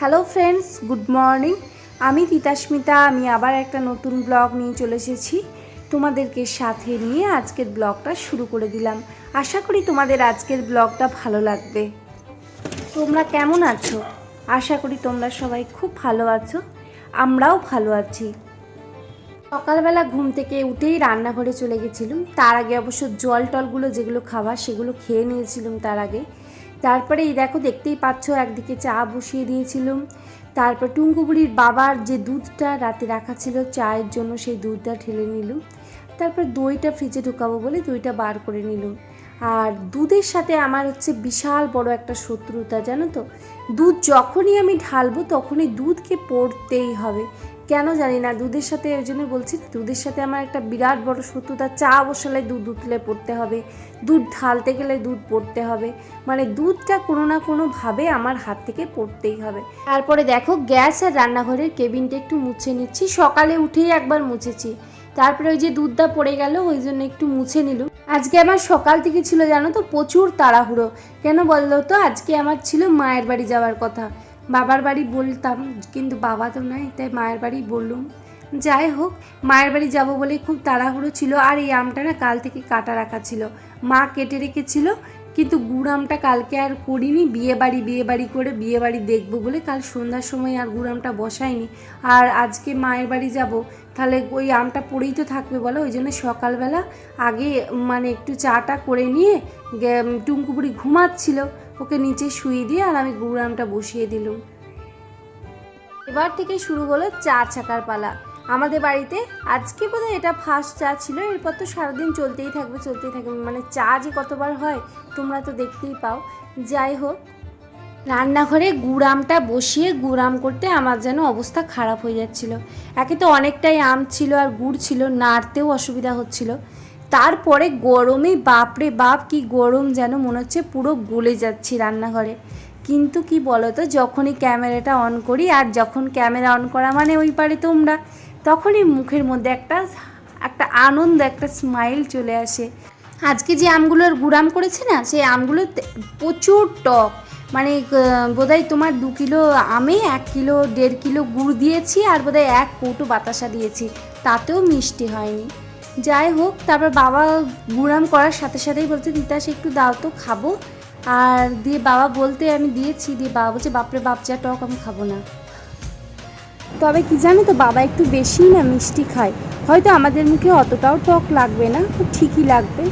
Hello friends, good morning. আমি তিতাস্মিতা। আমি আবার একটা নতুন ব্লগ নিয়ে চলে এসেছি তোমাদেরকে সাথে নিয়ে। আজকের ব্লগটা শুরু করে দিলাম। আশা করি তোমাদের আজকের ব্লগটা ভালো লাগবে। তোমরা কেমন আছো? আশা করি তোমরা সবাই খুব ভালো আছো, আমরাও ভালো আছি। সকালবেলা ঘুম থেকে উঠেই রান্নাঘরে চলে গেছিলাম। তার আগে অবশ্য জল টলগুলো যেগুলো খাবার সেগুলো খেয়ে নিয়েছিলাম তার আগে। তারপরে এই দেখো, দেখতেই পাচ্ছ, একদিকে চা বসিয়ে দিয়েছিলাম। তারপর টুঙ্কু বুড়ির বাবার যে দুধটা রাতে রাখা ছিল চায়ের জন্য, সেই দুধটা ঢেলে নিলাম। তারপর দইটা ফ্রিজে ঢুকাবো বলে দইটা বার করে নিলাম। আর দুধের সাথে আমার হচ্ছে বিশাল বড় একটা শত্রুতা, জানো তো। দুধ যখনই আমি ঢালবো তখনই দুধকে পড়তেই হবে, কেন জানি না। দুধের সাথে ওই জন্য বলছি না, দুধের সাথে আমার একটা বিরাট বড় শত্রুতা। চা বসালে দুধ উতলে পড়তে হবে, দুধ ঢালতে গেলে দুধ পড়তে হবে, মানে দুধটা কোনো না কোনোভাবে আমার হাত থেকে পড়তেই হবে। তারপরে দেখো, গ্যাস আর রান্নাঘরের কেবিনটা একটু মুছে নিচ্ছি। সকালে উঠেই একবার মুছেছি, তারপরে ওই যে দুধটা পড়ে গেল ওই জন্য একটু মুছে নিল। আজকে আমার সকাল থেকে ছিল, জানো তো, প্রচুর তাড়াহুড়ো। কেন বললো তো, আজকে আমার ছিল মায়ের বাড়ি যাওয়ার কথা। বাবার বাড়ি বলতাম, কিন্তু বাবা তো নাই, তাই মায়ের বাড়ি বললুম। যাই হোক, মায়ের বাড়ি যাব বলে খুব তাড়াহুড়ো ছিল। আর এই আমটা না কাল থেকে কাটা রাখা ছিল, মা কেটে রেখেছিল, কিন্তু গুড় আমটা কালকে আর করিনি। বিয়ে বাড়ি করে বিয়ে বাড়ি দেখবো বলে কাল সন্ধ্যার সময় আর গুড় আমটা বসাইনি। আর আজকে মায়ের বাড়ি যাব, তাহলে ওই আমটা পড়েই তো থাকবে বলো। ওই জন্য সকালবেলা আগে মানে একটু চাটা করে নিয়ে, টুঙ্কু বুড়ি ঘুমাচ্ছিল, ওকে নিচে শুয়ে দিয়ে আর আমি গুড় আমটা বসিয়ে দিলাম। এবার থেকে শুরু হলো চা ছাকার পালা আমাদের বাড়িতে। আজকে বোধহয় এটা ফার্স্ট চা ছিল, এরপর তো সারাদিন চলতেই থাকবে। মানে চা যে কতবার হয় তোমরা তো দেখতেই পাও। যাই হোক, রান্নাঘরে গুড়ামটা বসিয়ে গুড়াম করতে আমার যেন অবস্থা খারাপ হয়ে যাচ্ছিল। একে তো অনেকটাই আম ছিল আর গুড় ছিল, নাড়তেও অসুবিধা হচ্ছিল। তারপরে গরমে বাপরে বাপ কি গরম, যেন মনে হচ্ছে পুরো গলে যাচ্ছি রান্নাঘরে। কিন্তু কি বলো তো, যখনই ক্যামেরাটা অন করি, আর যখন ক্যামেরা অন করা মানে ওই পারে তোমরা, তখনই মুখের মধ্যে একটা আনন্দ, একটা স্মাইল চলে আসে। আজকে যে আমগুলোর গুড়াম করেছে না, সেই আমগুলো প্রচুর টক। মানে বোধহয় তোমার 2 কিলো আমে 1 কিলো 1.5 কিলো গুড় দিয়েছি, আর বোধহয় 1 কৌটো বাতাসা দিয়েছি, তাতেও মিষ্টি হয়নি। যাই হোক, তারপর বাবা গুড়াম করার সাথে সাথেই বলছে, তিতাস একটু দাও তো, খাবো। আর দিয়ে বাবা বলতে আমি দিয়েছি, দিয়ে বাবা বলছে, বাপরে বাপ যা টক, আমি খাবো না। তবে কি জানো তো, বাবা একটু বেশি না মিষ্টি খায়, হয়তো আমাদের মুখে অতটাও টক লাগবে না, ঠিকই লাগবে।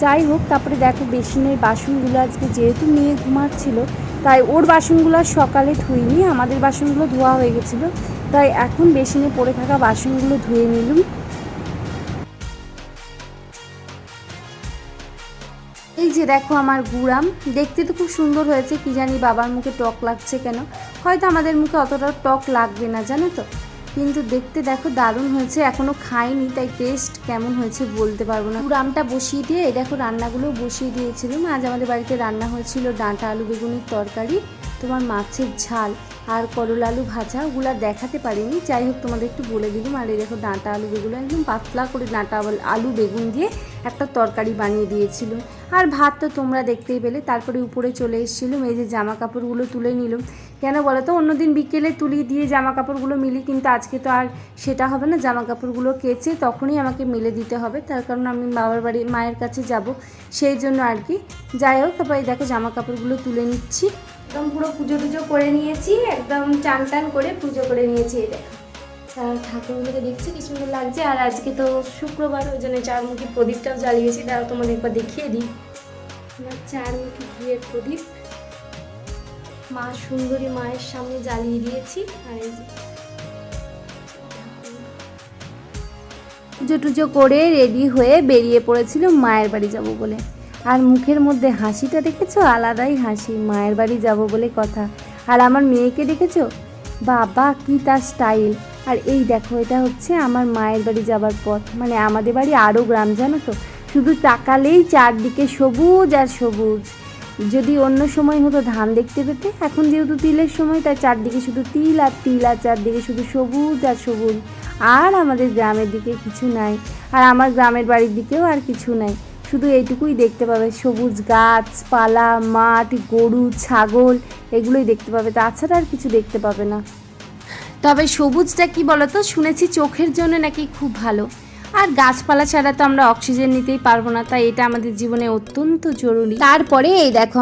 যাই হোক, তারপরে দেখো বেসিনের বাসনগুলো আজকে যেহেতু মেয়ে ঘুমাচ্ছিল, তাই ওর বাসনগুলো সকালে ধুইনি, আমাদের বাসনগুলো ধোয়া হয়ে গেছিলো, তাই এখন বেসিনে পড়ে থাকা বাসনগুলো ধুয়ে নিলাম। এই যে দেখো আমার গুড়াম, দেখতে তো খুব সুন্দর হয়েছে, কি জানি বাবার মুখে টক লাগছে কেন। হয়তো আমাদের মুখে অতটা টক লাগবে না, জানো তো, কিন্তু দেখতে দেখো দারুণ হয়েছে। এখনও খাইনি, তাই টেস্ট কেমন হয়েছে বলতে পারবো না। গুড়ামটা বসিয়ে দিয়ে এই দেখো রান্নাগুলো বসিয়ে দিয়েছিলাম। আজ আমাদের বাড়িতে রান্না হয়েছিল ডাঁটা আলু বেগুনের তরকারি, তোমার মাছের ঝাল আর করলা আলু ভাজা। ওগুলো দেখাতে পারিনি, যাই হোক তোমাদের একটু বলে দিলাম। আর এই দেখো ডাঁটা আলু বেগুন, একদম পাতলা করে ডাঁটা আলু বেগুন দিয়ে একটা তরকারি বানিয়ে দিয়েছিল। আর ভাত তো তোমরা দেখতেই পেলে। তারপরে উপরে চলে এসেছিলাম, এই যে জামা কাপড়গুলো তুলে নিলাম। কেন বলো তো, অন্যদিন বিকেলে তুলি দিয়ে জামা কাপড়গুলো মিলি, কিন্তু আজকে তো আর সেটা হবে না। জামা কাপড়গুলো কেচে তখনই আমাকে মেলে দিতে হবে, তার কারণ আমি বাবার বাড়ি মায়ের কাছে যাব, সেই জন্য আর কি। যাই হোক, তারপরে দেখো জামা কাপড়গুলো তুলে নিচ্ছি। একদম পুরো পুজো টুজো করে নিয়েছি, একদম চান টান করে পুজো করে নিয়েছি। এই দেখো ঠাকুরগুলোকে দেখছি কি সুন্দর লাগছে। আর আজকে তো শুক্রবার, ওই জন্য চারমুখী প্রদীপটাও জ্বালিয়েছি। তাও তোমাদের একবার দেখিয়ে দিই, আমার চারমুখী ঘিয়ের প্রদীপ মা সুন্দরী মায়ের সামনে জ্বালিয়ে দিয়েছি। আর এই যে পুজো টুজো করে রেডি হয়ে বেরিয়ে পড়েছিল মায়ের বাড়ি যাব বলে। আর মুখের মধ্যে হাসিটা দেখেছো, আলাদাই হাসি, মায়ের বাড়ি যাব বলে কথা। আর আমার মেয়েকে দেখেছো, বাবা কি তার স্টাইল। আর এই দেখো, এটা হচ্ছে আমার মায়ের বাড়ি যাবার পথ। মানে আমাদের বাড়ি আরও গ্রাম, জানো তো, শুধু তাকালেই চারদিকে সবুজ আর সবুজ। যদি অন্য সময় হতো ধান দেখতে পেতে, এখন যেহেতু তিলের সময়, তাই চারদিকে শুধু তিল আর তিল, আর চারদিকে শুধু সবুজ আর সবুজ। আর আমাদের গ্রামের দিকে কিছু নাই, আর আমার গ্রামের বাড়ির দিকেও আর কিছু নাই, শুধু এইটুকুই দেখতে পাবে, সবুজ গাছপালা, মাঠ, গরু, ছাগল, এগুলোই দেখতে পাবে, তাছাড়া আর কিছু দেখতে পাবে না। তবে সবুজটা কি বলতো, শুনেছি চোখের জন্য নাকি খুব ভালো, আর গাছপালা ছাড়া তো আমরা অক্সিজেন নিতেই পারবো না, তাই এটা আমাদের জীবনে অত্যন্ত জরুরি। তারপরে এই দেখো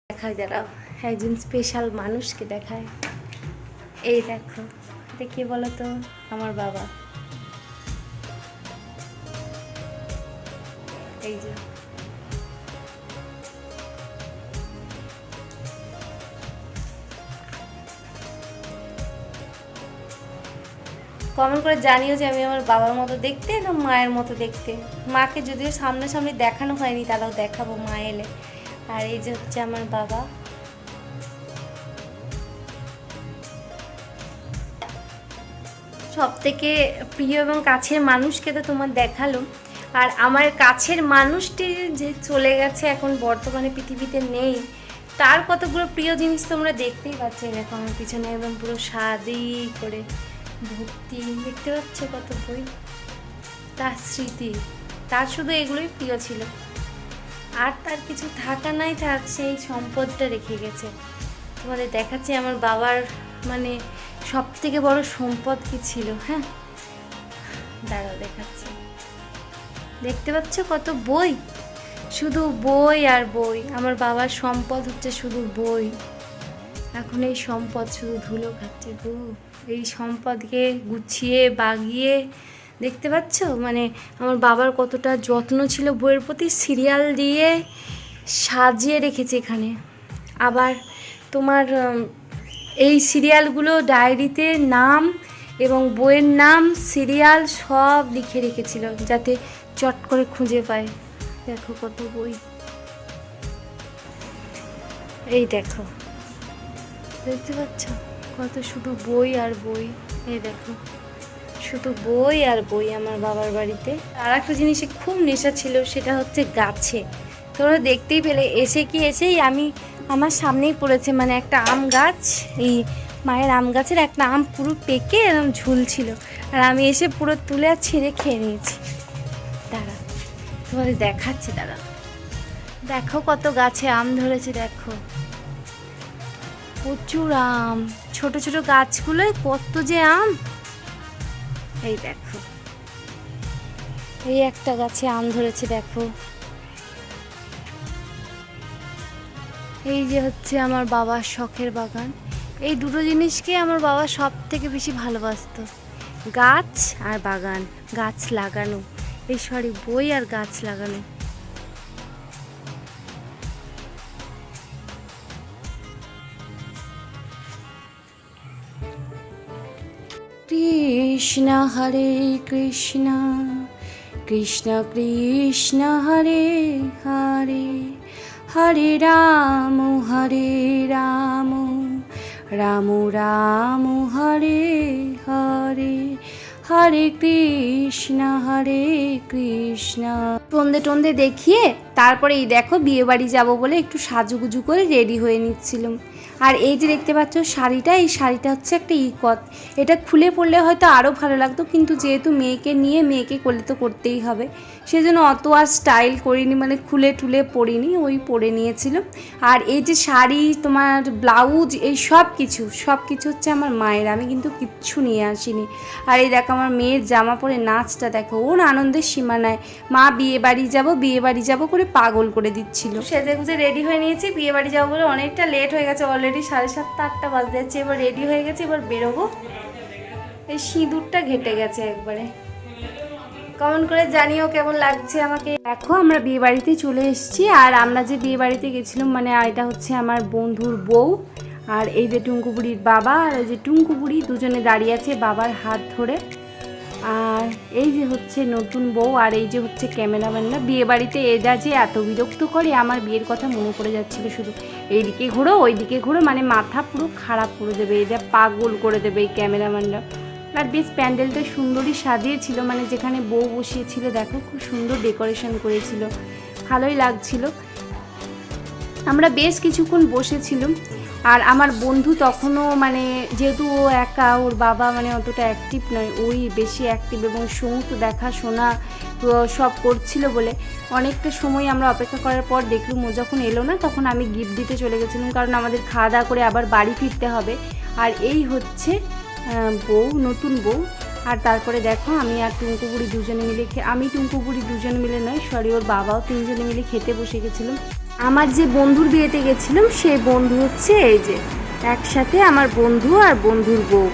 দেখায়, দাঁড়াও একজন স্পেশাল মানুষকে দেখায়। এই দেখো, এটা কে বলো তো? আমার বাবা। এই যে কমেন্ট করে জানিও যে আমি আমার বাবার মতো দেখতে না মায়ের মতো দেখতে। মাকে যদিও সামনাসামনি দেখানো হয়নি, তারাও দেখাবো মা এলে। আর এই যে হচ্ছে আমার বাবা। সব থেকে প্রিয় এবং কাছের মানুষকে তো তোমার দেখালো, আর আমার কাছের মানুষটি যে চলে গেছে, এখন বর্তমানে পৃথিবীতে নেই, তার কতগুলো প্রিয় জিনিস তোমরা দেখতেই পাচ্ছ। এরকম আমার পিছনে একদম পুরো শাড়ি করে ভর্তি, দেখতে পাচ্ছ কত বই, তার স্মৃতি, তার শুধু এগুলোই প্রিয় ছিল, আর তার কিছু থাকা নাই থাক, সেই সম্পদটা রেখে গেছে। তোমাদের দেখাচ্ছি আমার বাবার মানে সব থেকে বড় সম্পদ কি ছিল। হ্যাঁ দাঁড়াও দেখাচ্ছি, দেখতে পাচ্ছ কত বই, শুধু বই আর বই। আমার বাবার সম্পদ হচ্ছে শুধু বই, এখন এই সম্পদ শুধু ধুলো খাচ্ছে গো। এই সম্পদকে গুছিয়ে বাগিয়ে, দেখতে পাচ্ছ মানে আমার বাবার কতটা যত্ন ছিল বইয়ের প্রতি, সিরিয়াল দিয়ে সাজিয়ে রেখেছে এখানে। আবার তোমার এই সিরিয়ালগুলো ডায়েরিতে নাম এবং বইয়ের নাম, সিরিয়াল সব লিখে রেখেছিল যাতে চট করে খুঁজে পায়। দেখো কত বই, এই দেখো দেখতে পাচ্ছ কত শুধু বই আর বই। এই দেখো শুধু বই আর বই আমার বাবার বাড়িতে। আর একটা জিনিসে খুব নেশা ছিল, সেটা হচ্ছে গাছে। তো তোমরা দেখতেই পেলে এসেই আমি আমার সামনেই পড়েছে মানে একটা আম গাছ, এই মায়ের আম গাছের একটা আম পুরো পেকে এরকম ঝুলছিল, আর আমি এসে পুরো তুলে আর ছিঁড়ে খেয়ে নিয়েছি। দাঁড়া তোমাদের দেখাচ্ছি, দাঁড়া দেখো কত গাছে আম ধরেছে, দেখো প্রচুর আম, ছোট ছোট গাছগুলোয় কত যে আম। এই দেখো এই একটা গাছে আম ধরেছে, দেখো এই যে হচ্ছে আমার বাবার শখের বাগান। এই দুটো জিনিসকে আমার বাবা সব থেকে বেশি ভালোবাসতো, গাছ আর বাগান, গাছ লাগানো, এই সরি বই আর গাছ লাগানো। কৃষ্ণ হরে কৃষ্ণ কৃষ্ণ কৃষ্ণ হরে হরে, হরে রাম রাম রাম হরে হরে, হরে কৃষ্ণ টন্দে টন্দে দেখিয়ে তারপরে এই দেখো বিয়ে বাড়ি যাবো বলে একটু সাজুগুজু করে রেডি হয়ে নিচ্ছিলাম। আর এই যে দেখতে পাচ্ছ শাড়িটা, এই শাড়িটা হচ্ছে একটা ইকত, এটা খুলে পড়লে হয়তো আরও ভালো লাগতো, কিন্তু যেহেতু মেয়েকে নিয়ে মেয়েকে করলে তো করতেই হবে, সেজন্য অত আর স্টাইল করিনি, মানে খুলে টুলে পরিনি, ওই পরে নিয়েছিলাম। আর এই যে শাড়ি তোমার ব্লাউজ এই সব কিছু হচ্ছে আমার মায়ের, আমি কিন্তু কিচ্ছু নিয়ে আসিনি। আর এই দেখো আমার মেয়ের জামা পরে নাচটা দেখো, ওর আনন্দের সীমানায়, মা বিয়ে বাড়ি যাবো করে পাগল করে দিচ্ছিল। সেজে গুজে রেডি হয়ে নিয়েছি, বিয়ে বাড়ি যাবো বলে অনেকটা লেট হয়ে গেছে, অলরেডি 7:30 8টা বাজতে যাচ্ছে। এবার রেডি হয়ে গেছে, এবার বেরোবো। এই সিঁদুরটা ঘেটে গেছে একবারে। কমেন্ট করে জানিও কেমন লাগছে আমাকে। দেখো আমরা বিয়ে বাড়িতে চলে এসেছি, আর আমরা যে বিয়ে বাড়িতে গেছিলাম মানে এটা হচ্ছে আমার বন্ধুর বউ, আর এই যে টুঙ্কু বুড়ির বাবা, আর এই যে টুঙ্কু বুড়ি দুজনে দাঁড়িয়ে আছে বাবার হাত ধরে। আর এই যে হচ্ছে নতুন বউ, আর এই যে হচ্ছে ক্যামেরাম্যানরা। বিয়ে বাড়িতে এরা যে এত বিরক্ত করে, আমার বিয়ের কথা মনে পড়ে যাচ্ছিল শুধু, এইদিকে ঘোরো ওইদিকে ঘোরো, মানে মাথা পুরো খারাপ করে দেবে, এরা পাগল করে দেবে এই ক্যামেরাম্যানরা। আর বেশ প্যান্ডেলটা সুন্দরই সাজিয়েছিল, মানে যেখানে বউ বসিয়েছিল দেখো খুব সুন্দর ডেকোরেশন করেছিল, ভালোই লাগছিল। আমরা বেশ কিছুক্ষণ বসেছিলাম। আর আমার বন্ধু তখনও মানে যেহেতু ও একা, ওর বাবা মানে অতটা অ্যাক্টিভ নয়, ওই বেশি অ্যাক্টিভ এবং সমস্ত দেখাশোনা সব করছিল বলে অনেকটা সময় আমরা অপেক্ষা করার পর দেখলুম ও যখন এলো না, তখন আমি গিফট দিতে চলে গেছিলাম, কারণ আমাদের খাওয়া দাওয়া করে আবার বাড়ি ফিরতে হবে। আর এই হচ্ছে বউ, নতুন বউ। আর তারপরে দেখো আমি আর টুঙ্কু বুড়ি দুজনে মিলে টুঙ্কু বুড়ি দুজনে মিলে নয় সরি, ওর বাবাও তিনজনে মিলে খেতে বসে গেছিলাম। আমার যে বন্ধুর বিয়েতে গেছিলাম সেই বন্ধু হচ্ছে এই যে, একসাথে আমার বন্ধু আর বন্ধুর বউ।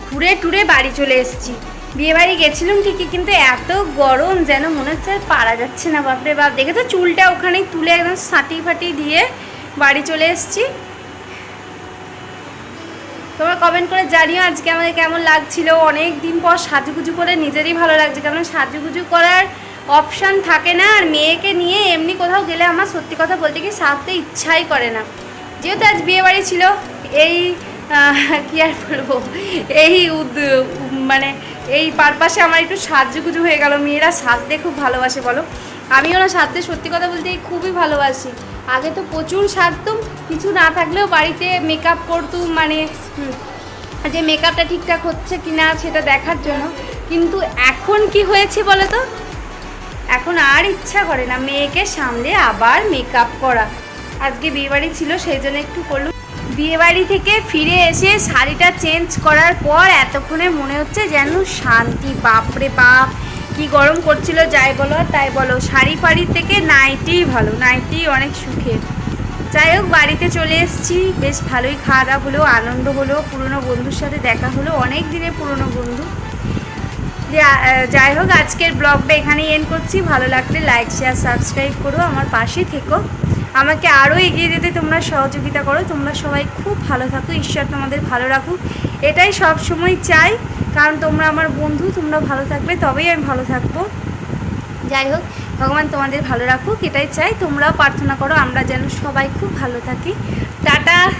ঘুরে টুরে বাড়ি চলে এসেছি। বিয়ে বাড়ি গেছিলাম ঠিকই, কিন্তু এত গরম যেন মনে হচ্ছে আর পারা যাচ্ছে না, বাপরে বাপ। দেখেছো চুলটা ওখানেই তুলে একদম সাটি ফাটি দিয়ে বাড়ি চলে এসেছি। তোমরা কমেন্ট করে জানিও আজকে আমাদের কেমন লাগছিল। অনেক দিন পর সাজুগুজু করে নিজেরই ভালো লাগছে, কারণ সাজুগুজু করার অপশান থাকে না, আর মেয়েকে নিয়ে এমনি কোথাও গেলে আমার সত্যি কথা বলতে কি সাজতে ইচ্ছাই করে না। যেহেতু আজ বিয়ে বাড়ি ছিল, এই কী আর বলবো, এই মানে এই পারপাসে আমার একটু সাজুগুজু হয়ে গেল। মেয়েরা সাজতে খুব ভালোবাসে বলো, আমিও না সাজতে সত্যি কথা বলতে খুবই ভালোবাসি। আগে তো প্রচুর সাজতুম, কিছু না থাকলেও বাড়িতে মেকআপ করতুম, মানে যে মেকআপটা ঠিকঠাক হচ্ছে কি না সেটা দেখার জন্য। কিন্তু এখন কি হয়েছে বলো তো, এখন আর ইচ্ছা করে না মেয়েকে সামনে আবার মেকআপ করা। আজকে বিয়েবাড়ি ছিল সেই জন্য একটু করলাম। বিয়েবাড়ি থেকে ফিরে এসে শাড়িটা চেঞ্জ করার পর এতক্ষণে মনে হচ্ছে যেন শান্তি, বাপরে বাপ কি গরম করছিল। যাই বলো আর তাই বলো, শাড়ি ফাড়ির থেকে নাইটিই ভালো, নাইটি অনেক সুখের। যাই হোক বাড়িতে চলে এসেছি, বেশ ভালোই খাওয়া দাওয়া হলো, আনন্দ হলো, পুরনো বন্ধুর সাথে দেখা হলো, অনেক দিনের পুরনো বন্ধু। যাই হোক আজকের ব্লগটা এখানেই এন্ড করছি। ভালো লাগলে লাইক শেয়ার সাবস্ক্রাইব করো, আমার পাশে থেকো, আমাকে আরও এগিয়ে যেতে তোমরা সহযোগিতা করো। তোমরা সবাই খুব ভালো থাকো, ঈশ্বর তোমাদের ভালো রাখুক, এটাই সব সময় চাই, কারণ তোমরা আমার বন্ধু, তোমরা ভালো থাকবে তবেই আমি ভালো থাকবো। যাই হোক ভগবান তোমাদের ভালো রাখুক, এটাই চাই। তোমরাও প্রার্থনা করো আমরা যেন সবাই খুব ভালো থাকি। টাটা।